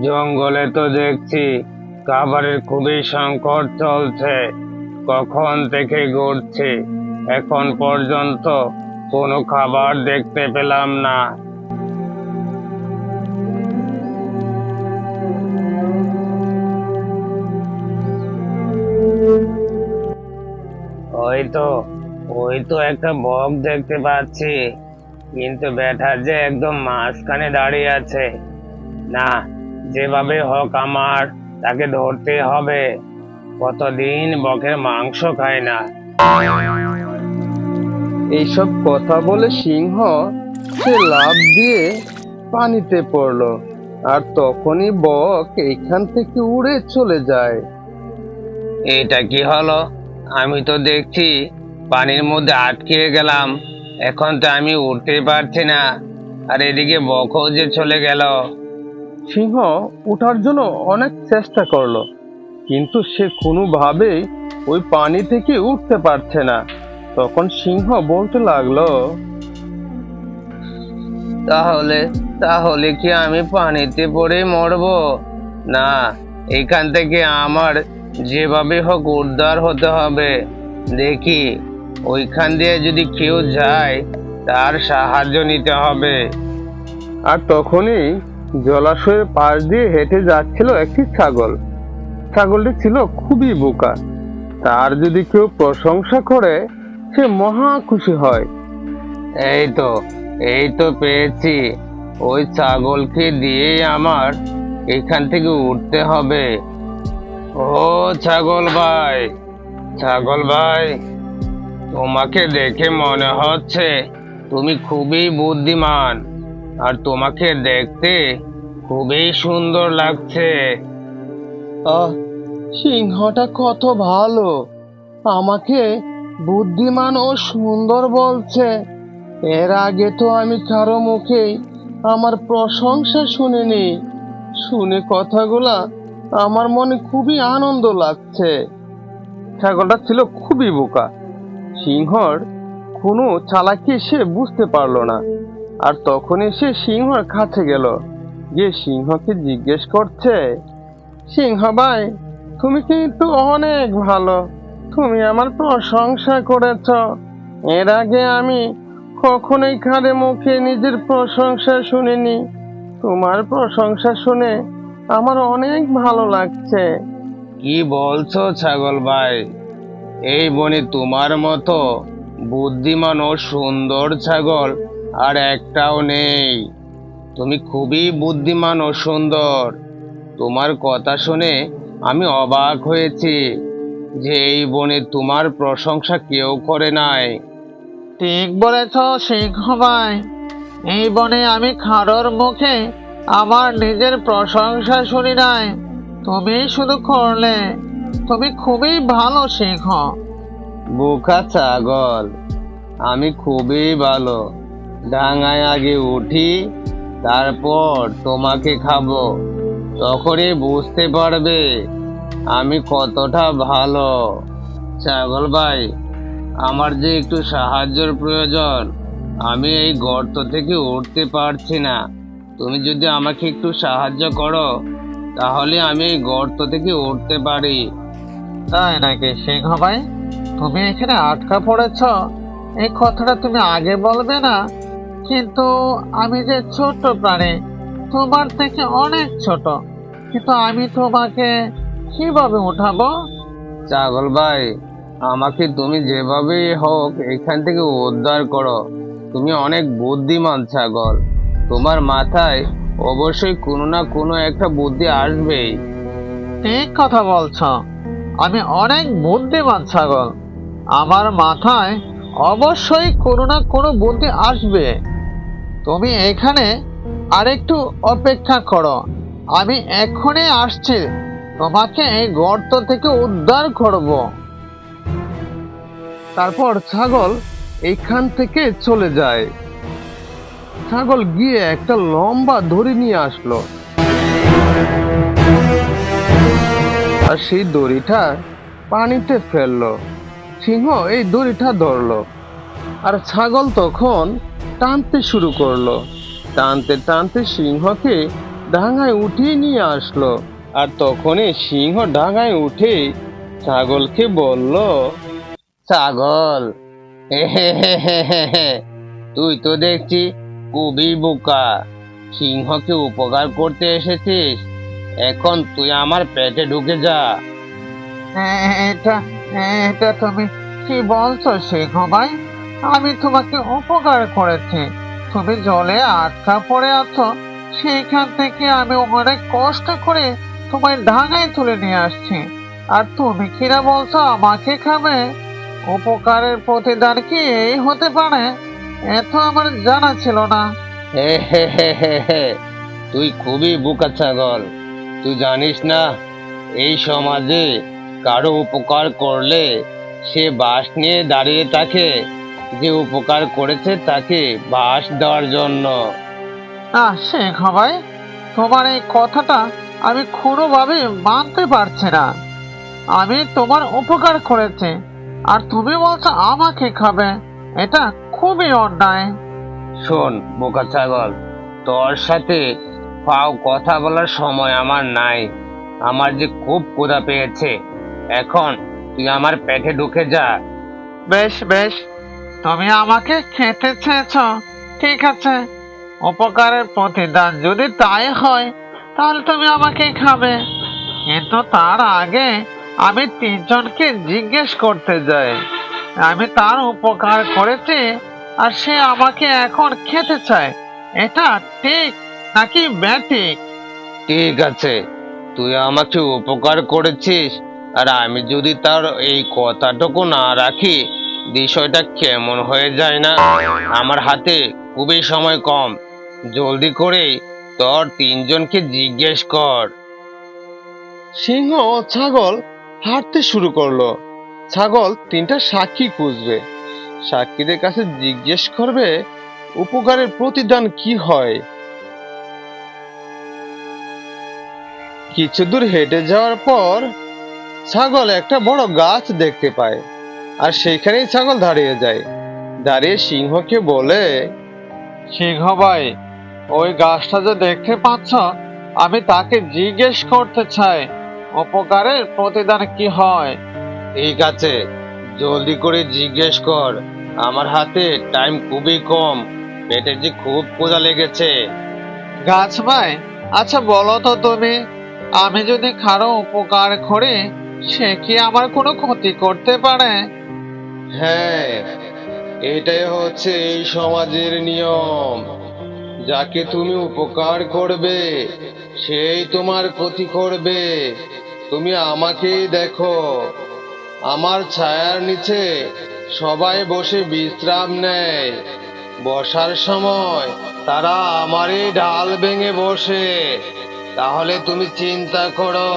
জঙ্গলে তো দেখছি খাবারের খুবই সংকট চলছে। কখন থেকে ঘুরছি, এখন পর্যন্ত কোনো খাবার দেখতে পেলাম না। ওই তো ওই তো একটা বক দেখতে পাচ্ছি, কিন্তু ব্যাটা যে একদম মাঝখানে দাঁড়িয়ে আছে। না, যেভাবে হোক আমার তাকে ধরতে হবে। কতদিন বকের মাংস খায় না। এইসব কথা বলে সিংহ সে লাফ দিয়ে পানিতে পড়লো। আর তখনই বক এইখান থেকে উড়ে চলে যায়। এটা কি হলো? আমি তো দেখছি পানির মধ্যে আটকে গেলাম। এখন তো আমি উঠতে পারছি না, আর এদিকে বকও যে চলে গেল। সিংহ ওঠার জন্য অনেক চেষ্টা করলো, কিন্তু সে কোনোভাবেই ওই পানি থেকে উঠতে পারছে না। তখন সিংহ বলতে লাগলো, তাহলে তাহলে কি আমি পানিতে পড়ে মরবো? না, এখান থেকে আমার যেভাবে হোক উদ্ধার হতে হবে। দেখি ওইখান দিয়ে যদি কেউ যায়, তার সাহায্য নিতে হবে। আর তখনই জলাশয়ের পাশ দিয়ে হেঁটে যাচ্ছিল একটি ছাগল। ছাগলটি ছিল খুবই বোকা। তার যদি কেউ প্রশংসা করে, সে মহা খুশি হয়। এই তো পেয়েছি। ওই ছাগলকে দিয়েই আমার এখান থেকে উঠতে হবে। ও ছাগল ভাই, ছাগল ভাই, তোমাকে দেখে মনে হচ্ছে তুমি খুবই বুদ্ধিমান, আর তোমাকে দেখতে খুবই সুন্দর লাগছে। আহ, সিংহটা কত ভালো, আমাকে বুদ্ধিমান ও সুন্দর বলছে। এর আগে তো আমি কারো মুখেই আমার প্রশংসা শুনিনি। শুনে কথাগুলা আমার মনে খুবই আনন্দ লাগছে। ছাগলটা ছিল খুবই বোকা। সিংহর কোনো চালাকি সে বুঝতে পারলো না। আর তখনই সে সিংহর কাছে গেল, গিয়ে সিংহকে জিজ্ঞেস করছে, সিংহ ভাই, তুমি কিন্তু অনেক ভালো। তুমি আমার প্রশংসা করেছ। এর আগে আমি কখনোই কারো মুখে নিজের প্রশংসা শুনিনি। তোমার প্রশংসা শুনে আমার অনেক ভালো লাগছে। কি বলছো ছাগল ভাই? এই বনে তোমার মতো বুদ্ধিমান ও সুন্দর ছাগল আর একটাও নেই। তুমি খুবই বুদ্ধিমান ও সুন্দর। তোমার কথা শুনে আমি অবাক হয়েছি যে এই বনে তোমার প্রশংসা কেউ করে নাই। ঠিক বলেছ সিংহ ভাই, এই বনে আমি কারোর মুখে আমার নিজের প্রশংসা শুনি নাই। তুমি শুধু করলে। তুমি খুবই ভালো সিংহ। বোকা ছাগল, আমি খুবই ভালো। ডাঙায় আগে উঠি, তারপর তোমাকে খাবো। তখনই বুঝতে পারবে আমি কতটা ভালো। ছাগল ভাই, আমার যে একটু সাহায্যের প্রয়োজন। আমি এই গর্ত থেকে উঠতে পারছি না। তুমি যদি আমাকে একটু সাহায্য করো, তাহলে আমি এই গর্ত থেকে উঠতে পারি। তাই নাকি সিংহ ভাই? তুমি এখানে আটকা পড়েছ, এই কথাটা তুমি আগে বলবে না? কিন্তু আমি যে ছোট প্রাণী, তোমার থেকে অনেক ছোট, কিন্তু আমি তোমাকে কিভাবে উঠাবো? ছাগল ভাই, আমাকে তুমি যেভাবেই হোক এখান থেকে উদ্ধার করো। তুমি অনেক বুদ্ধিমান ছাগল, তোমার মাথায় অবশ্যই কোনো না কোনো একটা বুদ্ধি আসবেই। ঠিক কথা বলছ, আমি অনেক বুদ্ধিমান ছাগল। আমার মাথায় অবশ্যই কোনো না কোনো বুদ্ধি আসবে। তুমি এখানে আরেকটু অপেক্ষা করো, আমি এক্ষুনি আসছি। তোমাকে এই গর্ত থেকে উদ্ধার করব। তারপর ছাগল এইখান থেকে চলে যায়। ছাগল গিয়ে একটা লম্বা দড়ি নিয়ে আসলো, আর সেই দড়িটা পানিতে ফেললো। সিংহ এই দড়িটা ধরলো, আর ছাগল তখন টানতে শুরু করলো। টানতে টানতে সিংহকে ডাঙায় উঠিয়ে নিয়ে আসলো। আর তখনই সিংহ ডাঙায় উঠে ছাগলকে বলল, ছাগল, তুই তো দেখছি খুবই বোকা। সিংহকে উপকার করতে এসেছিস, এখন তুই আমার পেটে ঢুকে যা। এটা এটা তুমি কি বলছো সিংহ ভাই? আমি তোমাকে উপকার করেছি, তুমি জলে আটকা পড়ে আছো, সেইখান থেকে আমি অনেক কষ্ট করে তোমায় ডাঙায় তুলে নিয়ে আসছি, আর তুমি কিনা বলছো আমাকে খাবে? উপকারের প্রতিদান কি এই হতে পারে? এত আমার জানা ছিল না। তুই খুবই বোকা ছাগল। তুই জানিস না, এই সমাজে কারো উপকার করলে সে বাঁশ নিয়ে দাঁড়িয়ে থাকে, যে উপকার করেছে তাকে বাঁশ দেওয়ার জন্য। না সিংহ ভাই, তোমার এই কথাটা আমি কোনোভাবে মানতে পারছি না। আমি তোমার উপকার করেছি আর তুমি বলছো আমাকে খাবে, এটা খুবই অন্যায়। শোন বোকা ছাগল, তোর সাথে ফাও কথা বলার সময় আমার নাই। আমার যে খুব ক্ষুধা পেয়েছে, এখন তুই আমার পেটে ঢুকে যা। বেশ বেশ, তুমি আমাকে খেতে চেয়েছ, ঠিক আছে। উপকারের প্রতিদান যদি তাই হয়, তাহলে তুমি আমাকে খাবে, কিন্তু তার আগে আমি তিনজনকে জিজ্ঞেস করতে যাই আমি তার উপকার করেছি আর সে আমাকে এখন খেতে চায়, এটা ঠিক নাকি ব্যাঠিক? ঠিক আছে, তুই আমাকে উপকার করেছিস, আর আমি যদি তার এই কথাটুকু না রাখি, বিষয়টা কেমন হয়ে যায় না? আমার হাতে খুবই সময় কম, জলদি করে তোর তিনজনকে জিজ্ঞেস কর। সিংহ ও ছাগল হাঁটতে শুরু করলো। ছাগল তিনটা সাক্ষী খুঁজবে, সাক্ষীদের কাছে জিজ্ঞেস করবে উপকারের প্রতিদান কি হয়। কিছু দূর হেঁটে যাওয়ার পর ছাগল একটা বড় গাছ দেখতে পায়, আর সেইখানেই ছাগল দাঁড়িয়ে যায়। দাঁড়িয়ে সিংহকে বলে, সিংহ ভাই, ওই গাছটা যে দেখতে পাচ্ছ, আমি তাকে জিজ্ঞেস করতে চাই উপকারের প্রতিদান কি হয়। ঠিক আছে, জলদি করে জিজ্ঞেস কর। আমার হাতে টাইম খুবই কম, পেটে যে খুব ক্ষুধা লেগেছে। গাছ ভাই, আচ্ছা বলো তো তুমি, আমি যদি কারো উপকার করি, সে কি আমার কোনো ক্ষতি করতে পারে? হ্যাঁ, এটাই হচ্ছে এই সমাজের নিয়ম। যাকে তুমি উপকার করবে সেই তোমার ক্ষতি করবে। তুমি আমাকেই দেখো, আমার ছায়ার নিচে সবাই বসে বিশ্রাম নেয়। বসার সময় তারা আমারই ঢাল ভেঙে বসে। তাহলে তুমি চিন্তা করো,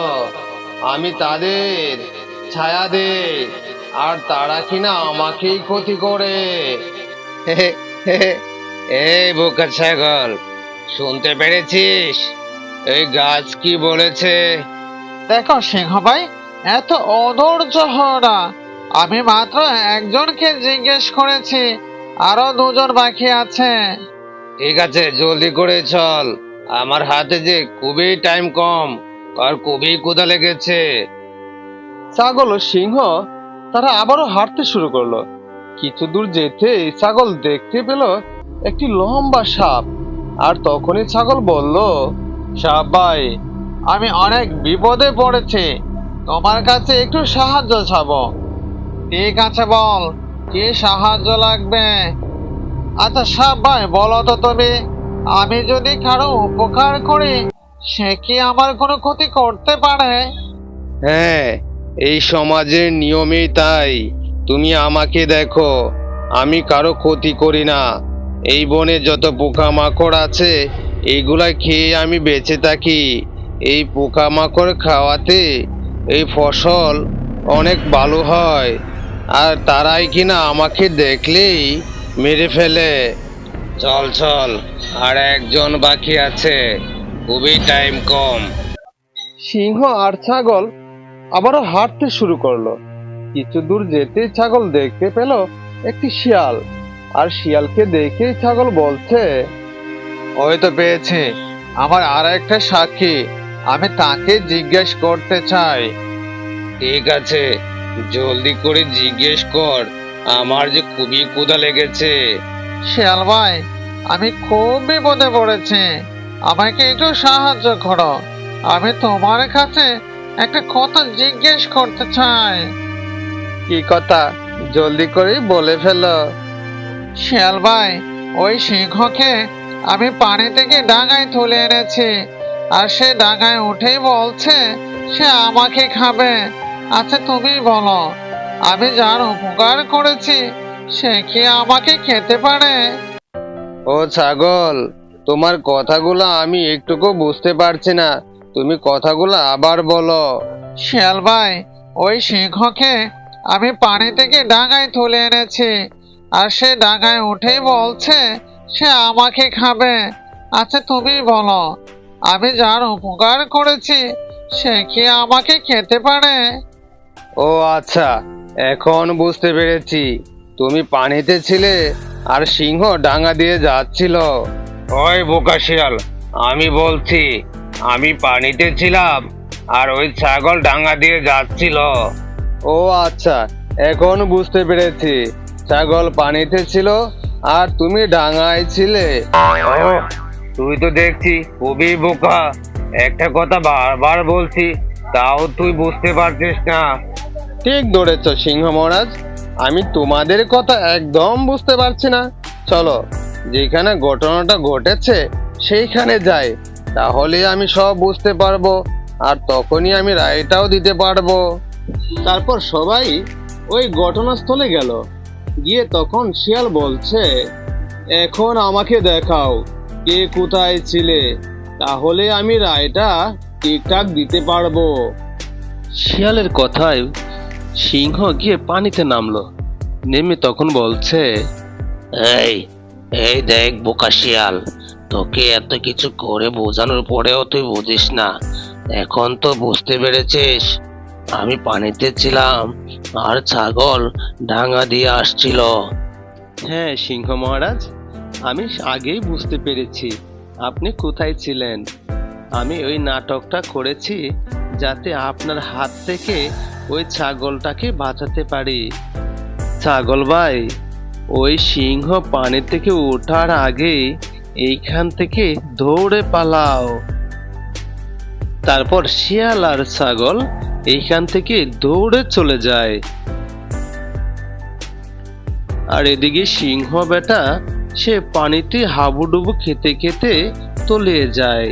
আমি তাদের ছায়া দেই, আর তারা কিনা আমাকেই ক্ষতি করে। এই বোকা ছাগল, শুনতে পেরেছিস এই গাছ কি বলেছে? দেখো সিংহ ভাই, এত অধৈর্য হও না, আমি মাত্র একজনকে জিজ্ঞেস করেছি, আরো দুজন বাকি আছে। ঠিক আছে, জলদি করে চল, আমার হাতে যে খুবই টাইম কম, আর খুবই ক্ষুধা লেগেছে। ছাগল ও সিংহ তারা আবারও হাঁটতে শুরু করলো। কিছু দূর যেতে ছাগল দেখতে পেল একটি লম্বা সাপ। আর তখনই ছাগল বলল, সাপ ভাই, আমি অনেক বিপদে পড়েছি, তোমার কাছে একটু সাহায্য চাবো। ঠিক আছে, বল কি সাহায্য লাগবে? আচ্ছা সাপ ভাই, বলো তো তুমি, আমি যদি কারো উপকার করি, সে কি আমার কোনো ক্ষতি করতে পারে? হ্যাঁ, এই সমাজের নিয়মই তাই। তুমি আমাকে দেখো, আমি কারো ক্ষতি করি না। এই বনে যত পোকামাকড় আছে, এইগুলা খেয়ে আমি বেঁচে থাকি। এই পোকামাকড় খাওয়াতে এই ফসল অনেক ভালো হয়, আর তারাই কিনা আমাকে দেখলেই মেরে ফেলে। চল চল, আর একজন বাকি আছে, খুবই টাইম কম। সিংহ আর ছাগল আবারও হাঁটতে শুরু করলো। কিছু দূর যেতেই ছাগল দেখতে পেল একটি শিয়াল। আর শিয়ালকে দেখেই ছাগল বলছে, ওই তো পেয়েছি, আমার আর একটা সাক্ষী, আমি তাকে জিজ্ঞেস করতে চাই। ঠিক আছে, জলদি করে জিজ্ঞেস কর, আমার যে খুবই ক্ষুধা লেগেছে। শিয়াল ভাই, আমি খুব বিপদে পড়েছি, আমাকে একটু সাহায্য করো। আমি তোমার কাছে একটা কথা জিজ্ঞেস করতে চাই। কি কথা, জলদি করে বলে ফেলো। শিয়াল ভাই, ওই সিংহকে আমি পানি থেকে ডাঙায় তুলে এনেছি, আর সে ডাঙায় উঠেই বলছে সে আমাকে খাবে। আচ্ছা তুমি বলো, আমি যার উপকার করেছি সে কি আমাকে খেতে পারে? ও ছাগল, তোমার কথাগুলো আমি একটুকু বুঝতে পারছি না, তুমি কথাগুলো আবার বলো। শিয়াল ভাই, ওই সিংহকে আমি পানি থেকে ডাঙায় তুলে এনেছি, আর সে ডাঙায় উঠেই বলছে সে আমাকে খাবে। আচ্ছা তুমি বলো, আমি যার উপকার করেছি সে কি আমাকে খেতে পারে? ও আচ্ছা, এখন বুঝতে পেরেছি, তুমি পানিতে ছিলে আর সিংহ ডাঙা দিয়ে যাচ্ছিল। ওই বোকা শিয়াল, আমি বলছি আমি পানিতে ছিলাম আর ওই ছাগল ডাঙা দিয়ে যাচ্ছিল। ও আচ্ছা, এখন বুঝতে পেরেছি, ছাগল পানিতে ছিল আর তুমি ডাঙায় ছিলে। ও, তুই তো দেখছি খুবই বোকা, একটা কথা বারবার বলছি তাও তুই বুঝতে পারছিস না। ঠিক ধরেছ সিংহ মহারাজ, আমি তোমাদের কথা একদম বুঝতে পারছি না। চলো, যেখানে ঘটনাটা ঘটেছে সেইখানে যাই, তাহলে আমি সব বুঝতে পারবো, আর তখনই আমি রায়টাও দিতে পারবো। তারপর সবাই ওই ঘটনাস্থলে গেল। গিয়ে তখন শিয়াল বলছে, এখন আমাকে দেখাও কে কোথায় ছিলে, তাহলে আমি রায়টা ঠিকঠাক দিতে পারবো। শিয়ালের কথায় সিংহ গিয়ে পানিতে নামলো, নেমে তখন বলছে, এই এই দেখ বোকা শিয়াল, তোকে এত কিছু করে বোঝানোর পরেও তুই বুঝিস না, এখন তো বুঝতে পেরেছিস আমি পানিতে ছিলাম আর ছাগল ডাঙা দিয়ে আসছিল। হ্যাঁ সিংহ মহারাজ, আমি আগেই বুঝতে পেরেছি আপনি কোথায় ছিলেন। আমি ওই নাটকটা করেছি যাতে আপনার হাত থেকে ওই ছাগলটাকে বাঁচাতে পারি। ছাগল ভাই, ওই সিংহ পানি থেকে ওঠার আগে এইখান থেকে দৌড়ে পালাও। তারপর শিয়াল আর ছাগল এইখান থেকে দৌড়ে চলে যায়। আর এদিকে সিংহ বেটা সে পানিতে হাবুডুবু খেতে খেতে তলিয়ে যায়।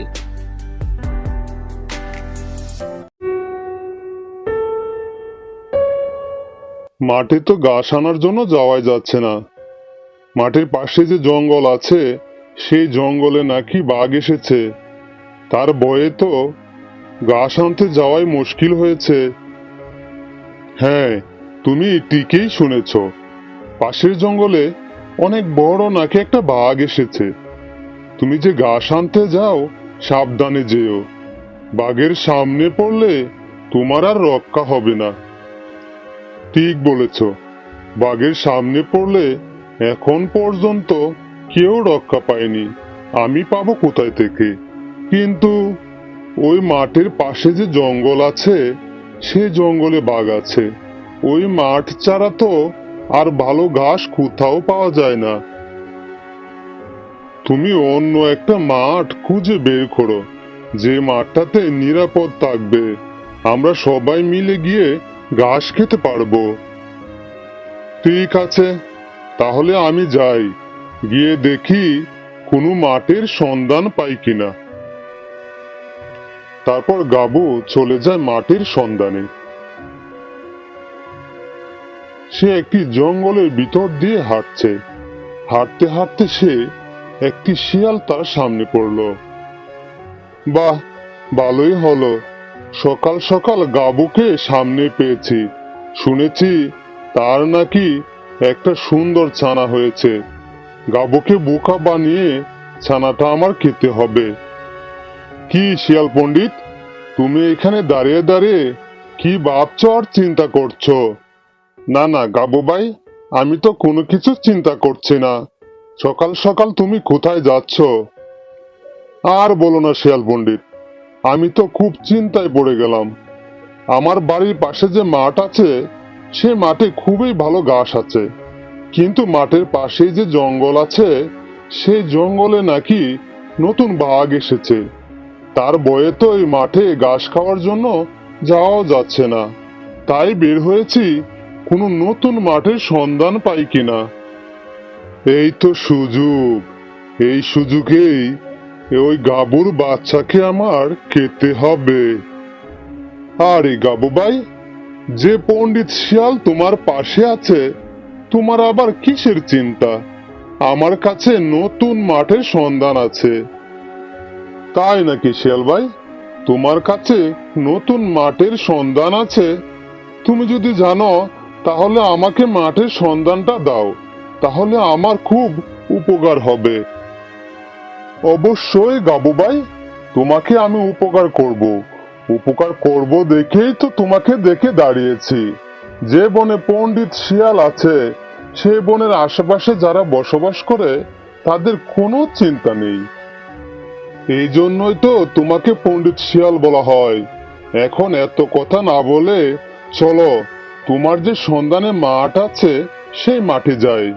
মাঠে তো ঘাস আনার জন্য যাওয়াই যাচ্ছে না। মাঠের পাশে যে জঙ্গল আছে সেই জঙ্গলে নাকি বাঘ এসেছে, তার ভয়ে তো ঘাস আনতে যাওয়াই মুশকিল হয়েছে। হ্যাঁ, তুমি ঠিকই শুনেছ, পাশের জঙ্গলে অনেক বড় নাকি একটা বাঘ এসেছে। তুমি যে ঘাস আনতে যাও সাবধানে যেও, বাঘের সামনে পড়লে তোমার আর রক্ষা হবে না। ঠিক বলেছ, বাঘের সামনে পড়লে এখন পর্যন্ত কেউ রক্ষা পায়নি, আমি পাবো কোথায় থেকে? কিন্তু ওই মাঠের পাশে যে জঙ্গল আছে সে জঙ্গলে বাঘ আছে। ওই মাঠ ছাড়া তো আর ভালো ঘাস কোথাও পাওয়া যায় না। তুমি অন্য একটা মাঠ খুঁজে বের করো, যে মাঠটাতে নিরাপদ থাকবে, আমরা সবাই মিলে গিয়ে ঘাস খেতে পারবো। ঠিক আছে, তাহলে আমি যাই, গিয়ে দেখি কোনো মাঠের সন্ধান পাই কিনা। তারপর গাবু চলে যায় মাঠের সন্ধানে। সে একটি জঙ্গলের ভিতর দিয়ে হাঁটছে, হাঁটতে হাঁটতে সে একটি শিয়াল তার সামনে পড়লো। বাহ, ভালোই হলো, সকাল সকাল গাবুকে সামনে পেয়েছি। শুনেছি তার নাকি একটা সুন্দর ছানা হয়েছে। গাবুকে বোকা বানিয়ে ছানাটা আমার খেতে হবে। কি শিয়াল পণ্ডিত, তুমি এখানে দাঁড়িয়ে দাঁড়িয়ে কি ভাবছো আর চিন্তা করছো? না না গাবু ভাই, আমি তো কোনো কিছু চিন্তা করছি না। সকাল সকাল তুমি কোথায় যাচ্ছ? আর বলো না শিয়াল পণ্ডিত, আমি তো খুব চিন্তায় পড়ে গেলাম। আমার বাড়ির পাশে যে মাঠ আছে, সে মাঠে খুবই ভালো ঘাস আছে, কিন্তু মাঠের পাশেই যে জঙ্গল আছে, সেই জঙ্গলে নাকি নতুন বাঘ এসেছে। তার ভয়ে তো এই মাঠে ঘাস খাওয়ার জন্য যাওয়াও যাচ্ছে না। তাই বের হয়েছি কোনো নতুন মাঠের সন্ধান পাই কিনা। এই তো সুযোগ, এই সুযোগেই ওই গাবুর বাচ্চাকে আমার খেতে হবে। আরে গাবু ভাই, যে পণ্ডিত শিয়াল তোমার পাশে আছে, তোমার আবার কিসের চিন্তা? আমার কাছে নতুন মাঠের সন্ধান আছে। তাই নাকি শিয়াল ভাই? তোমার কাছে নতুন মাঠের সন্ধান আছে? তুমি যদি জানো তাহলে আমাকে মাঠের সন্ধানটা দাও, তাহলে আমার খুব উপকার হবে। অবশ্যই গাবু ভাই, তোমাকে আমি উপকার করব। উপকার করব দেখেই তো তোমাকে দেখে দাঁড়িয়েছি। যে বনে পণ্ডিত শিয়াল আছে, সে বনের আশেপাশে যারা বসবাস করে তাদের কোনো চিন্তা নেই। এই জন্যই তো তোমাকে পণ্ডিত শিয়াল বলা হয়। এখন এত কথা না বলে চলো, তোমার যে সন্ধানে মাঠ আছে সেই মাঠে যাই।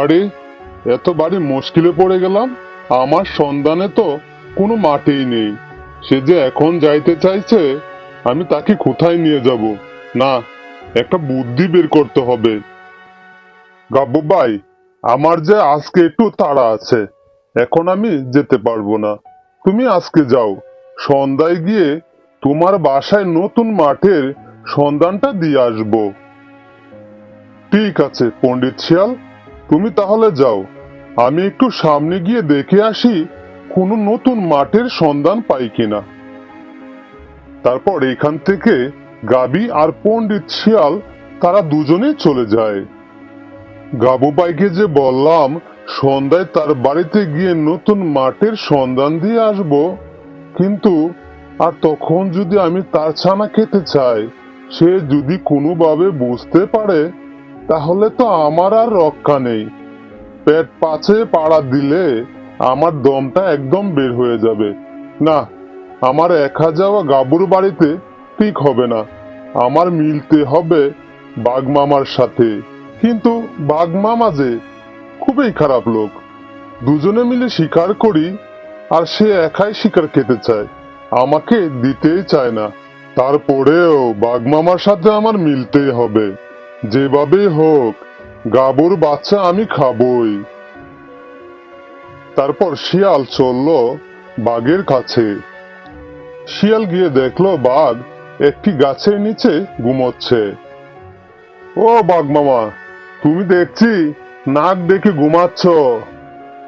আরে, এত বাড়ি মুশকিলে পড়ে গেলাম। আমার সন্ধানে তো কোনো মাঠেই নেই। সে যে এখন যাইতে চাইছে, আমি তাকে কোথায় নিয়ে যাব? না, একটা বুদ্ধি বের করতে হবে। গাব্বু ভাই, আমার যে আজকে একটু তাড়া আছে, এখন আমি যেতে পারবো না। তুমি আজকে যাও, সন্ধ্যায় গিয়ে তোমার বাসায় নতুন মাঠের সন্ধানটা দিয়ে আসবো। ঠিক আছে পণ্ডিত শিয়াল, তুমি তাহলে যাও। আমি একটু সামনে গিয়ে দেখে আসি কোনো নতুন মাঠের সন্ধান পাই কিনা। তারপর এখান থেকে গাবি আর পণ্ডিত শিয়াল তারা দুজনে চলে যায়। গাবু ভাইকে যে বললাম সন্ধ্যায় তার বাড়িতে গিয়ে নতুন মাঠের সন্ধান দিয়ে আসব, কিন্তু আর তখন যদি আমি তার ছানা খেতে চাই, সে যদি কোনোভাবে বুঝতে পারে, তাহলে তো আমার আর রক্ষা নেই। পেট পাছে পাড়া দিলে আমার দমটা একদম বের হয়ে যাবে। না, আমার একা যাওয়া গাবুর বাড়িতে ঠিক হবে না। আমার মিলতে হবে বাঘ মামার সাথে। কিন্তু বাঘ মামা যে খুবই খারাপ লোক। দুজনে মিলে শিকার করি, আর সে একাই শিকার খেতে চায়, আমাকে দিতেই চায় না। তারপরেও বাঘ মামার সাথে আমার মিলতেই হবে। যেভাবেই হোক, গাবুর বাচ্চা আমি খাবই। তারপর শিয়াল চলল বাঘের কাছে। শিয়াল গিয়ে দেখলো বাঘ একটি গাছের নিচে ঘুমোচ্ছে। ও বাঘ মামা, তুমি দেখছি নাক ডেকে ঘুমাচ্ছ।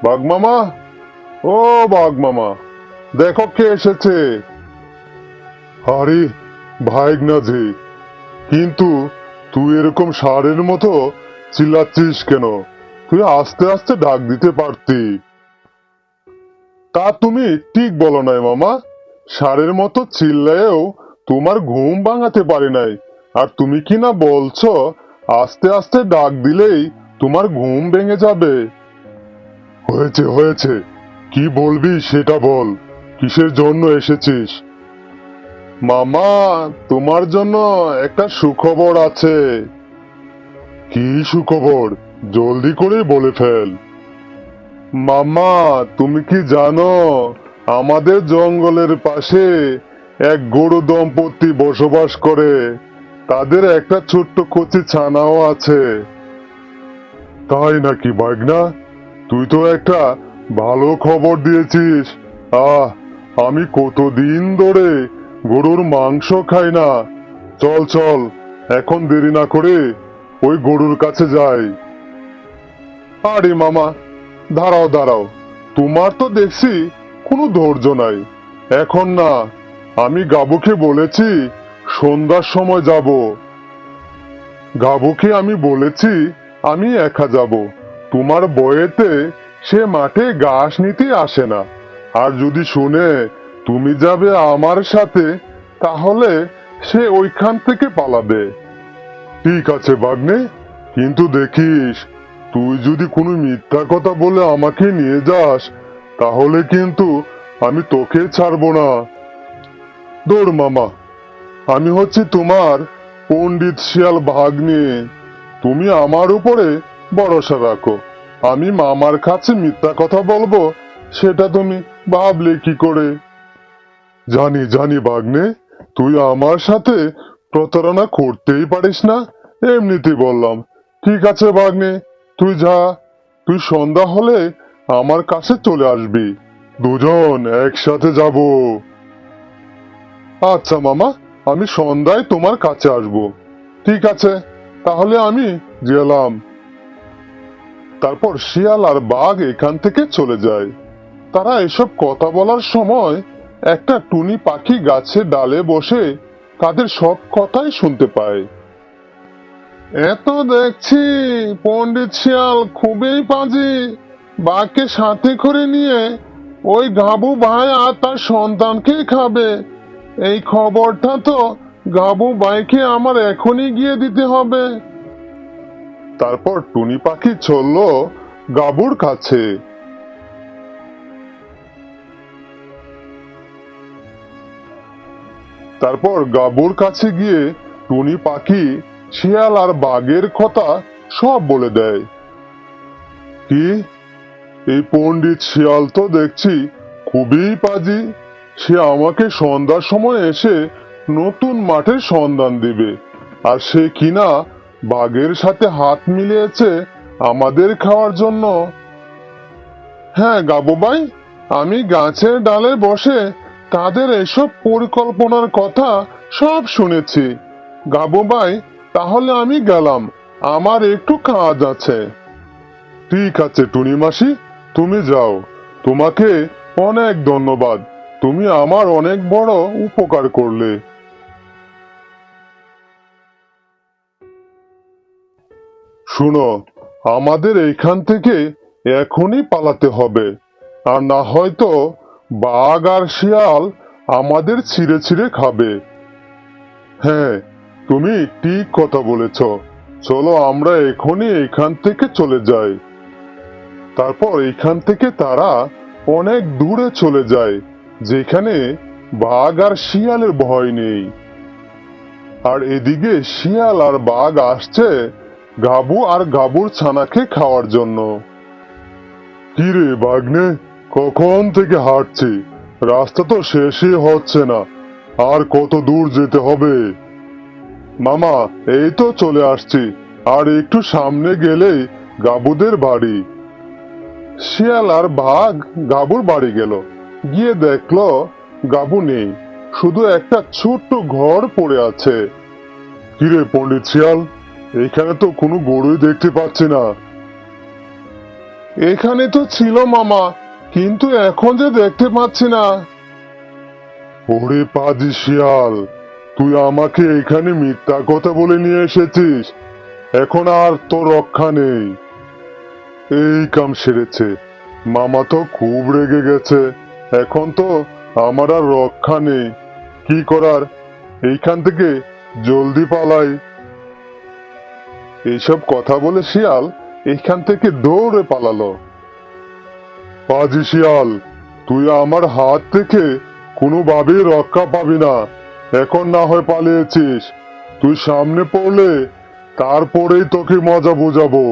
বাঘ মামা, ও বাঘ মামা, দেখো কে এসেছে। আরে ভাইগনা যে, কিন্তু তুই এরকম ষাঁড়ের মতো চিল্লাচ্ছিস কেন? তুই আস্তে আস্তে ডাক দিতে পারতি। তা তুমি ঠিক বলো নাই মামা, ষাঁড়ের মতো চিল্লায়েও তোমার ঘুম ভাঙাতে পারি নাই। আর তুমি কি না বলছো আস্তে আস্তে ডাক দিলেই তোমার ঘুম ভেঙে যাবে। হয়েছে হয়েছে, কি বলবি সেটা বল। কিসের জন্য এসেছিস? মামা, তোমার জন্য একটা সুখবর আছে। কি সুখবর? জলদি করে বলে ফেল। মামা, তুমি কি জানো আমাদের জঙ্গলের পাশে এক গরু দম্পতি বসবাস করে। তাদের একটা ছোট্ট কচি ছানাও আছে। তাই নাকি ভাগনা? তুই তো একটা ভালো খবর দিয়েছিস। আহ, আমি কতদিন ধরে গরুর মাংস খাই না। চল চল, এখন দেরি না করে ওই গরুর কাছে যাই। আরে মামা, দাঁড়াও দাঁড়াও, তোমার তো দেখছি কোনো ধৈর্য নাই। এখন না, আমি গাবুকে বলেছি সন্ধ্যার সময় যাব। গাবুকে আমি বলেছি আমি একা যাব। তোমার বয়েতে সে মাঠে ঘাস নিতে আসে না। আর যদি শুনে তুমি যাবে আমার সাথে, তাহলে সে ওইখান থেকে পালাবে। ঠিক আছে ভাগ্নে, কিন্তু দেখিস তুই যদি কোনো মিথ্যা কথা বলে আমাকে নিয়ে যাস, তাহলে কিন্তু আমি তোকে ছাড়বো না। দৌড় মামা, আমি হচ্ছি তোমার পণ্ডিত শিয়াল ভাগ্নে। তুমি আমার উপরে ভরসা রাখো। আমি মামার কাছে মিথ্যা কথা বলবো সেটা তুমি ভাবলে কি করে? জানি জানি ভাগ্নে, তুই আমার সাথে প্রতারণা করতেই পারিস না, এমনিতেই বললাম। ঠিক আছে ভাগ্নে, তুই যা। তুই সন্ধ্যা হলে আমার কাছে চলে আসবি, দুজন একসাথে যাব। আচ্ছা মামা, আমি সন্ধ্যায় তোমার কাছে আসব। ঠিক আছে, তাহলে আমি গেলাম। তারপর শিয়াল আর বাঘ এখান থেকে চলে যায়। তারা এসব কথা বলার সময় একটা টুনি পাখি গাছের ডালে বসে তাদের সব কথাই শুনতে পায়। এত দেখছি পণ্ডিত শিয়াল খুবই পাজি। বাঘকে সাথে করে নিয়ে ওই গাবু ভাই আর তার সন্তানকে খাবে। এই খবরটা তো গাবু ভাইকে আমার এখনই গিয়ে দিতে হবে। তারপর টুনি পাখি চলল গাবুর কাছে। তারপর গাবুর কাছে গিয়ে টুনি পাখি শিয়াল আর বাঘের কথা সব বলে দেয়। কি, এই পণ্ডিত শিয়াল তো দেখছি খুবই পাজি। সে আমাকে সন্ধ্যার সময় এসে নতুন মাঠের সন্ধান দিবে, আর সে কিনা বাঘের সাথে হাত মিলিয়েছে আমাদের খাওয়ার জন্য। হ্যাঁ গাবু ভাই, আমি গাছের ডালে বসে তাদের এসব পরিকল্পনার কথা সব শুনেছি। গাবু ভাই, তাহলে আমি গেলাম, আমার একটু কাজ আছে। ঠিক আছে টুনি মাসি, তুমি যাও। তোমাকে অনেক ধন্যবাদ, তুমি আমার অনেক বড় উপকার করলে। শুনো, আমাদের এইখান থেকে এখনই পালাতে হবে, আর না হয়তো বাঘ আর শিয়াল আমাদের ছিঁড়ে ছিঁড়ে খাবে। হ্যাঁ, তুমি ঠিক কথা বলেছ। চলো আমরা এখনই এখান থেকে চলে যাই। তারপর এখান থেকে তারা অনেক দূরে চলে যায়, যেখানে বাঘ আর শিয়ালের ভয় নেই। আর এদিকে শিয়াল আর বাঘ আসছে গাবু আর গাবুর ছানাকে খাওয়ার জন্য। কি রে বাঘনে, কখন থেকে হাঁটছি, রাস্তা তো শেষই হচ্ছে না, আর কত দূর যেতে হবে? মামা, এই তো চলে আসছি, আর একটু সামনে গেলেই গাবুদের বাড়ি। শিয়াল আর বাঘ গাবুর বাড়ি গেল। গিয়ে দেখলো গাবু নেই, শুধু একটা ছোট্ট ঘর পড়ে আছে। কিরে পণ্ডিত শিয়াল, এখানে তো কোনো গরুই দেখতে পাচ্ছি না। এখানে তো ছিল মামা, কিন্তু এখন যে দেখতে পাচ্ছি না। ওরে পাজি শিয়াল, তুই আমাকে এখানে মিথ্যা কথা বলে নিয়ে এসেছিস, এখন আর তোর রক্ষা নেই। এই কাম সেরেছে, মামা তো খুব রেগে গেছে, এখন তো আমার আর রক্ষা নেই। কি করার, এইখান থেকে জলদি পালাই। এইসব কথা বলে শিয়াল এইখান থেকে দৌড়ে পালালো। পাজি শিয়াল, তুই আমার হাত থেকে কোনোভাবেই রক্ষা পাবি না। এখন না হয় পালিয়েছিস, তুই সামনে পড়লে তারপরেই তোকে মজা বোঝাবো।